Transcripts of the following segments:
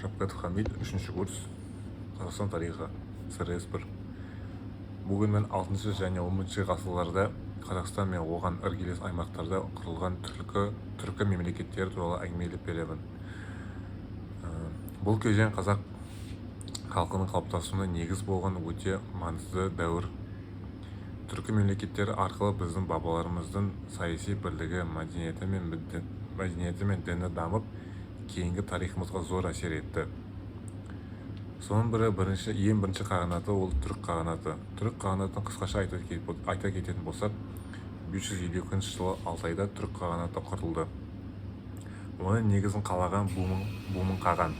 Шапкатов Хамид, 3-ші курс, Қазақстан тарихы, СРС 1. Бүгін мен 6-шы және 10-шы ғасырларда Қазақстан мен оған іргелес аймақтарда құрылған түркі мемлекеттері туралы әңгімелеп беремін. Бұл кезең қазақ халқының қалыптасуына негіз болған өте маңызды дәуір. Түркі мемлекеттері арқылы біздің бабаларымыздың саяси бірлігі, мәдениеті мен діні дамып, кейінгі тарихымызға зор әсер етті. Соның ең бірінші қағанаты ол түрік қағанаты. Түрік қағанатын қысқаша айта кететін болсақ, 552 жылы Алтайда түрік қағанаты құрылды. Оның негізін қалаған Бумын қаған.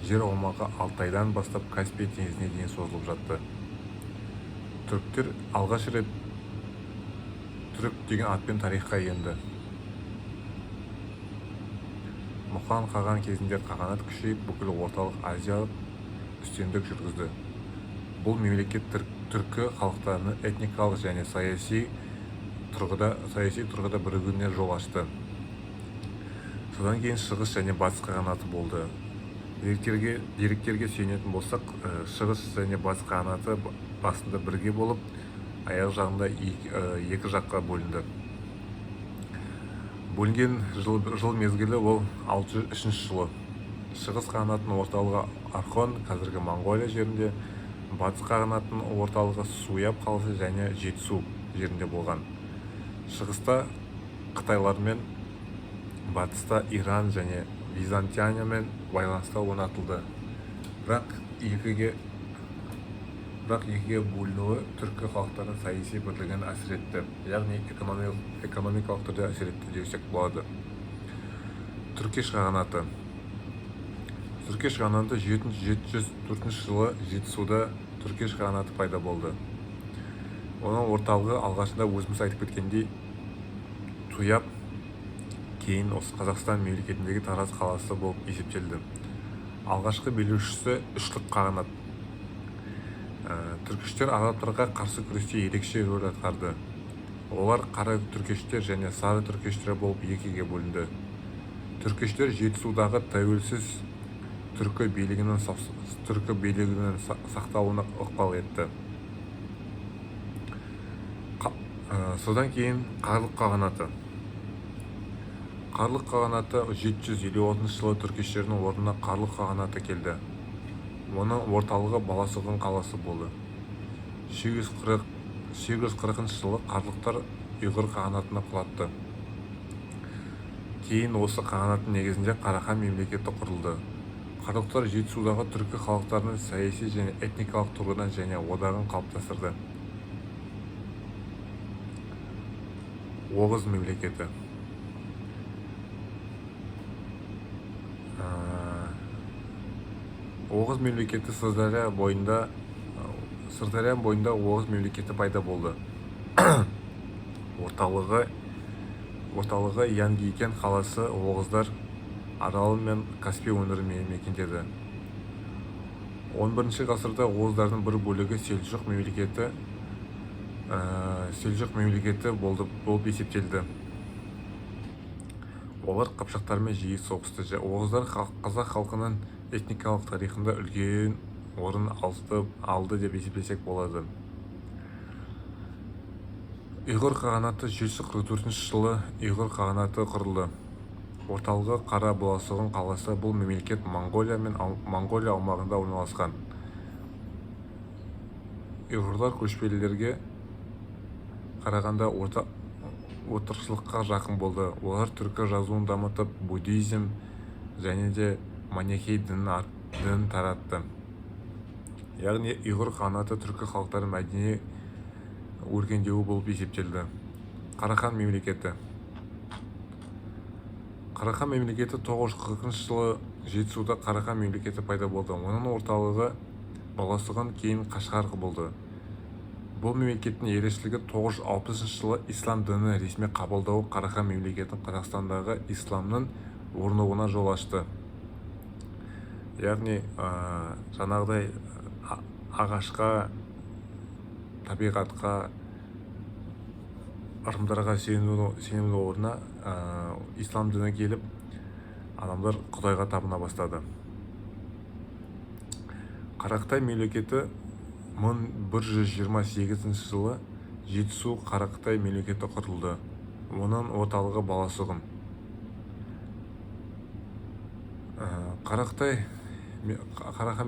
Жер аумағы Алтайдан бастап Каспий теңізіне дейін созылып жатты. Түріктер алғаш рет түрік деген атпен тарихқа енді. Мұқан қаған кезінде қағанат күшейіп, бүкіл орталық Азиялық үстемдік жүргізді. Бұл мемлекет түркі халықтарының этникалық және саяси тұрғыда бірігуіне жол ашты. Содан кейін шығыс және батыс қағанаты болды. Деректерге сүйенетін болсақ, шығыс және батыс қағанаты басында бірге болып, аяқ жағында екі жаққа бөлінді. Бөлінген жыл мезгілі ол 603 жылы. Шығыс қағанатының орталығы Архон, қазіргі Монғолия жерінде, батыс қағанатының орталығы Суяб қаласы және Жетісу жерінде болған. Шығыста Қытайлармен, батыста Иран және Византиямен байланыста орнатылды. Бірақ екіге бөлінуі түркі халықтарының саяси бірлігін әсер етті, яғни экономикалық түрде әсер етті десек болады. Түркеш қағанаты. Түркеш қағанаты 704 жылы Жетісуда Түркеш қағанаты пайда болды. Оның орталығы алғашында өзіміз айтып кеткендей Туяб, кейін осы Қазақстан мемлекетіндегі Тараз қаласы болып есептелді. Алғашқы билеушісі Үштік қағанат. Түркіштер арабтарға қарсы күресте ерекше рөл атқарды. Олар қара түркештер және сары түркештер болып екіге бөлінді. Түркештер Жетісудағы тәуелсіз түркі билігінің сақталуына ықпал етті. Содан кейін Қарлық қағанаты. Қарлық қағанаты 756 жылы түркештердің орнына Қарлық қағанаты келді. Оның орталығы Баласұғын қаласы болды. 840 жылы Қарлықтар Ұйғыр қағанатына құлатты. Кейін осы қағанаттың негізінде Қарахан мемлекеті құрылды. Қарлықтар Жетісудағы түркі халықтарының саяси және этникалық тұрғыдан және одағын қалыптастырды. Оғыз мемлекеті. Оғыз мемлекеті Сырдария бойында Оғыз мемлекеті пайда болды. Орталығы Янгикен қаласы Оғыздар Аралы мен Каспий өңірін мекендеді. 11 ғасырда Оғыздардың бір бөлігі Селжұқ мемлекеті болып есептелді. Олар қыпшақтармен жиі соғысты. Оғыздар қазақ халқының этникалық тарихында үлкен орын алды деп есептесек болады. Ұйғыр қағанаты 744 жылы Ұйғыр қағанаты құрылды. Орталығы Қара Баласұғын қаласы. Бұл мемлекет Монғолия аумағында орналасқан. Ұйғырлар көшпелілерге қарағанда отырықшылыққа жақын болды. Олар түркі жазуын дамытып, буддизм және де манихей дінін таратты. Яғни Ұйғыр қағанаты түркі халықтарының мәдени өркендеуі болып есептелді. Қарахан мемлекеті. Қарахан мемлекеті 940 жылы Жетісуда Қарахан мемлекеті пайда болды. Оның орталығы Баласұғын, кейін Қашғар болды. Бұл мемлекеттің ерекшелігі 960 жылы ислам дінін ресми қабылдауы Қарахан мемлекетінің Қазақстандағы исламның орнығуына жол ашты. Яғни жаңағыдай ағашқа, табиғатқа, ырымдарға сенімді орнына ислам діні келіп, адамдар Құдайға табына бастады. Қарақытай мемлекеті 1128 жылы Жетісу Қарақытай мемлекеті құрылды. Оның орталығы Баласұғын. Қарақытай Қарахан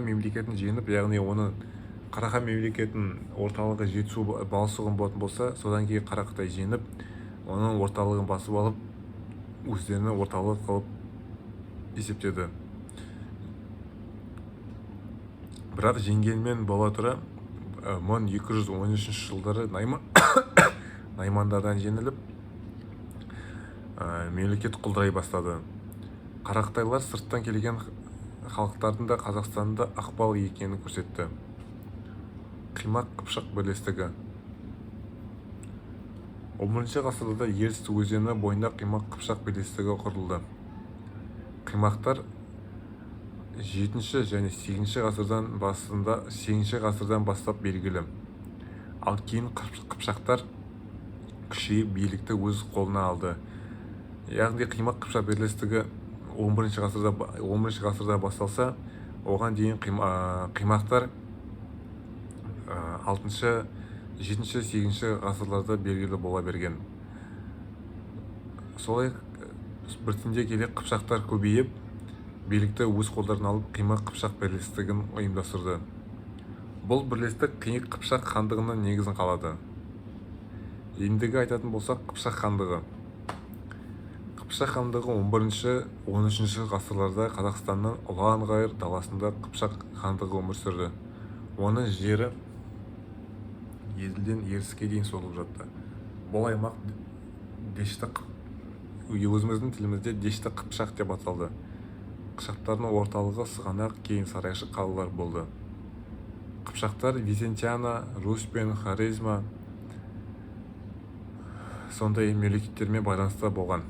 мемлекетін жеңіп, яғни оның Қарахан мемлекетінің орталығы Жетісу Баласұғын болатын болса, содан кейін Қарақытай жеңіп, оның орталығын басып алып, өздерінің орталығы қылып есептеді. Бірақ жеңгенмен бола тұра 1213 жылдары наймандардан жеңіліп, мемлекет құлдырай бастады. Қарақытайлар сырттан келген халықтардың да Қазақстанда ықпал екенін көрсетті. Қимақ Қыпшақ бірлестігі. 11 ғасырда Ертіс өзені бойында Қимақ Қыпшақ бірлестігі құрылды. Қимақтар 7 және 8 ғасырдан бастап белгілі. Ал кейін Қыпшақтар күшейіп билікті өз қолына алды. Яғни Қимақ Қыпшақ бірлестігі 11 ғасырда басталса, оған дейін Қимақтар 6, 7, 8 ғасырларда белгілі бола берген. Солай біртінде келе Қыпшақтар көбейіп, билікті өз қолдарына алып, Қимақ Қыпшақ бірлестігін ұйымдастырды. Бұл бірлестік Қиық Қыпшақ хандығының негізін қалады. Ендігі айтатын болсақ, Қыпшақ хандығы. Қыпшақ хандығы 11-13 ғасырларда Қазақстанның ұлан-ғайыр даласында Қыпшақ хандығы өмір сүрді. Оның жері Еділден Еріске дейін созылып жатты. Бұл аймақ өзіміздің тілімізде Дешті Қыпшақ деп аталды. Қыпшақтардың орталығы Сығанақ, кейін Сарайшық қалалар болды. Қыпшақтар Визентияна, Русь пен Хорезма сондай мемлекеттермен байланыста болған.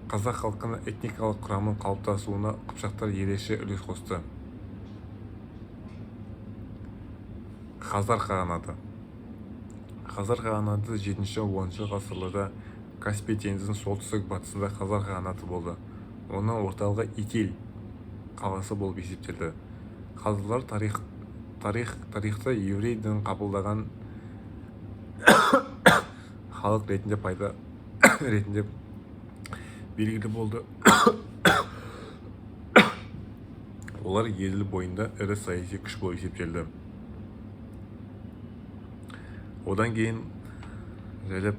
Қазақ халқының этникалық құрамын қалыптасуына Қыпшақтар ерекше үлес қосты. Хазар қағанаты. Хазар қағанаты 7-10 ғасырларда Каспий теңізінің солтүстік батысында Хазар қағанаты болды. Оның орталығы Итиль қаласы болып есептелді. Хазарлар тарихта еврей дінін қабылдаған халық ретінде белгілі болды. Олар Еділ бойында ірі саяси күш болып есептелді. Одан кейін жайлап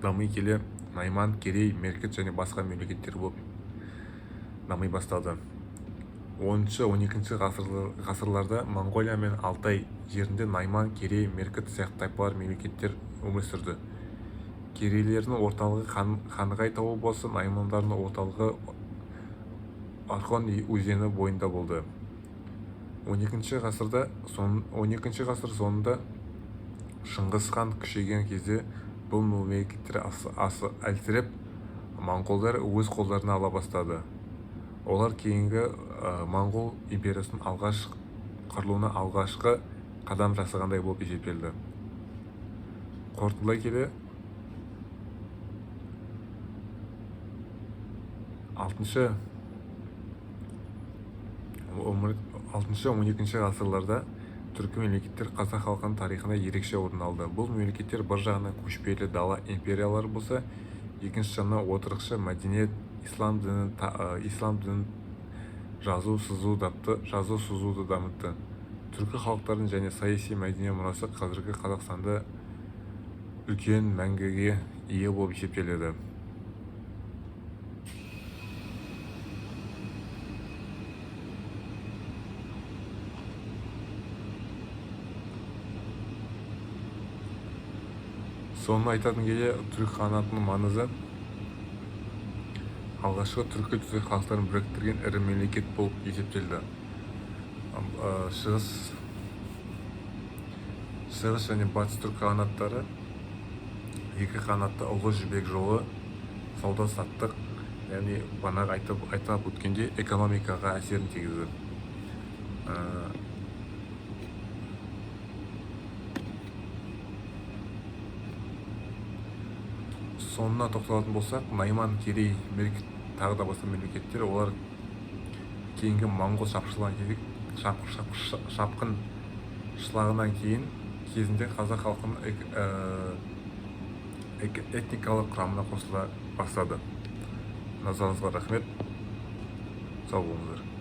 дами келе Найман, Керей, Меркіт және басқа мемлекеттер болып дами бастады. 10-12 ғасырларда Монғолия мен Алтай жерінде Найман, Керей, Меркіт сияқты тайпалар мемлекеттер өмір сүрді. Керейлердің орталығы Ханғай тауы болса, Наймандардың орталығы Орхон өзені бойында болды. 12 ғасыр соңында Шыңғыс хан күшейген кезде бұл мемлекеттер әлсіреп, монғолдар өз қолдарына ала бастады. Олар кейінгі Моңғол империясының құрылуына алғашқы қадам жасағандай болып есептелді. Қорытындылай келе 6-12 ғасырларда түркі мемлекеттер қазақ халқының тарихына ерекше орын алды. Бұл мемлекеттер бір жағынан көшпелі дала империялары болса, екінші жағынан отырықшы мәдениет, ислам дінін жазу-сызуды дамытты. Түркі халықтардың және саяси мәдени мұрасы қазіргі Қазақстанда үлкен мәңгіге ие болып есептеледі. Соны айтатын келе, түрік қағанатының маңызы алғашқы түркі халықтарын біріктірген ірі мемлекет болып есептелді. Шығыс және батыс түрік қағанаттары екі қағанатты ұлы жібек жолы, сауда-саттық, яғни бағана айтып өткенде экономикаға әсерін тигізді. Соңына тоқталатын болсақ, Найман, Керей, Меркіт тағы да басқа мемлекеттер, олар кейінгі моңғол шапқыншылығынан кейін кезінде қазақ халқының этникалық құрамына қосыла бастады. Назарыңызға рахмет. Сау болыңыздар.